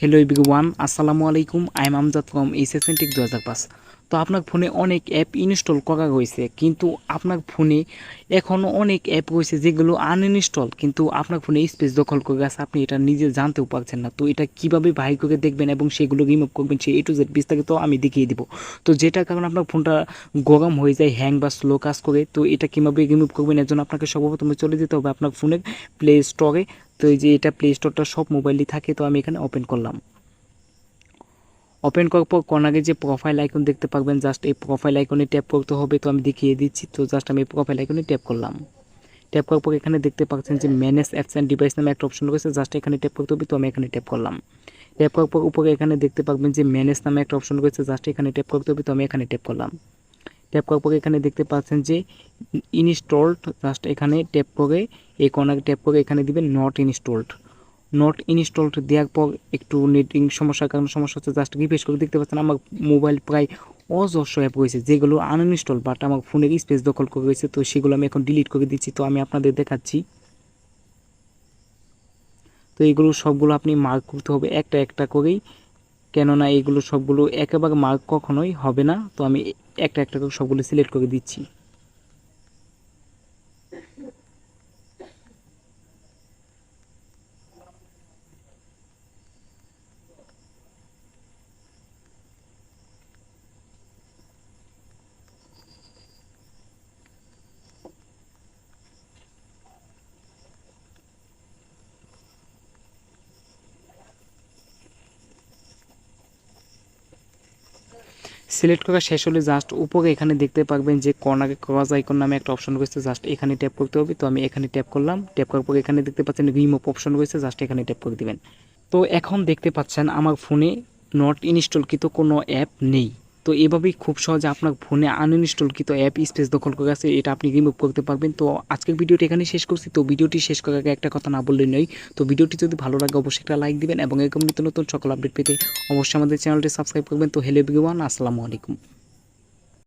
Hello everyone, আসসালামু আলাইকুম। I am Amjad from SSN tech 2005। তো আপনার ফোনে অনেক অ্যাপ ইনস্টল করা হয়েছে, কিন্তু আপনার ফোনে এখনও অনেক অ্যাপ রয়েছে যেগুলো আনইনস্টল, কিন্তু আপনার ফোনে স্পেস দখল করে আছে, আপনি এটা নিজে জানতেও পারছেন না। তো এটা কিভাবে বাহির করে দেখবেন এবং সেগুলো রিমুভ করবেন, সেই A to Z বিস্তারিত আমি দেখিয়ে দিব। তো যেটার কারণে আপনার ফোনটা গরম হয়ে যায়, হ্যাং বা স্লো কাজ করে। তো এটা কীভাবে রিমুভ করবেন, এর জন্য আপনাকে সর্বপ্রথমে চলে যেতে হবে আপনার ফোনের প্লে স্টোরে। তো এই যে এটা প্লে স্টোরটা সব মোবাইলই থাকে, তো আমি এখানে ওপেন করলাম। ওপেন করার পর কর্নারে যে প্রোফাইল আইকন দেখতে পারবেন, জাস্ট এই প্রোফাইল আইকনে ট্যাপ করতে হবে। তো আমি দেখিয়ে দিচ্ছি। তো জাস্ট আমি প্রোফাইল আইকনে ট্যাপ করলাম। ট্যাপ করার পর এখানে দেখতে পাচ্ছেন যে ম্যানেজ অ্যাপস অ্যান্ড ডিভাইস নামে একটা অপশন রয়েছে, জাস্ট এখানে ট্যাপ করতে হবে। তো আমি এখানে ট্যাপ করলাম। ট্যাপ করার পর উপরে এখানে দেখতে পারবেন যে ম্যানেজ নামে একটা অপশন রয়েছে, জাস্ট এখানে ট্যাপ করতে হবে। তো আমি এখানে ট্যাপ করলাম। ট্যাপ করার পর এখানে দেখতে পাচ্ছেন যে ইনস্টলড, জাস্ট এখানে ট্যাপ করে এই কর্নারে ট্যাপ করে এখানে দিবেন নট ইনস্টলড দেওয়ার পর একটু নেটিং সমস্যার কারণে সমস্যা হচ্ছে, জাস্ট রিফ্রেশ করে দেখতে পাচ্ছেন আমার মোবাইল প্রায় অজস্র অ্যাপ রয়েছে যেগুলো আনইনস্টল বাট আমার ফোনের স্পেস দখল করে রয়েছে। তো সেগুলো আমি এখন ডিলিট করে দিচ্ছি। তো আমি আপনাদের দেখাচ্ছি। তো এইগুলো সবগুলো আপনি মার্ক করতে হবে একটা একটা করেই, কেননা এইগুলো সবগুলো একেবারে মার্ক কখনোই হবে না। তো আমি একটা একটা করে সবগুলো সিলেক্ট করে দিচ্ছি। সিলেক্ট করা শেষ হলে জাস্ট উপরে এখানে দেখতে পারবেন যে কর্নারে ক্রস আইকন নামে একটা অপশন রয়েছে, জাস্ট এখানে ট্যাপ করতে হবে। তো আমি এখানে ট্যাপ করলাম। ট্যাপ করার পর এখানে দেখতে পাচ্ছেন রিমুভ অপশন রয়েছে, জাস্ট এখানে ট্যাপ করে দিবেন। তো এখন দেখতে পাচ্ছেন আমার ফোনে নট ইনস্টলকৃত কোনো অ্যাপ নেই। তো এভাবেই খুব সহজে আপনার ফোনে আনইনস্টলকৃত অ্যাপ স্পেস দখল করে আছে, এটা আপনি রিমুভ করতে পারবেন। তো আজকের ভিডিওটি এখানে শেষ করছি। তো ভিডিওটি শেষ করার আগে একটা কথা না বললেই নয়। তো ভিডিওটি যদি ভালো লাগে অবশ্যই একটা লাইক দিবেন এবং এরকম নিত্য নতুন সকল আপডেট পেতে অবশ্যই আমাদের চ্যানেলটি সাবস্ক্রাইব করবেন। তো হ্যালো এভরিওয়ান, আসসালামু আলাইকুম।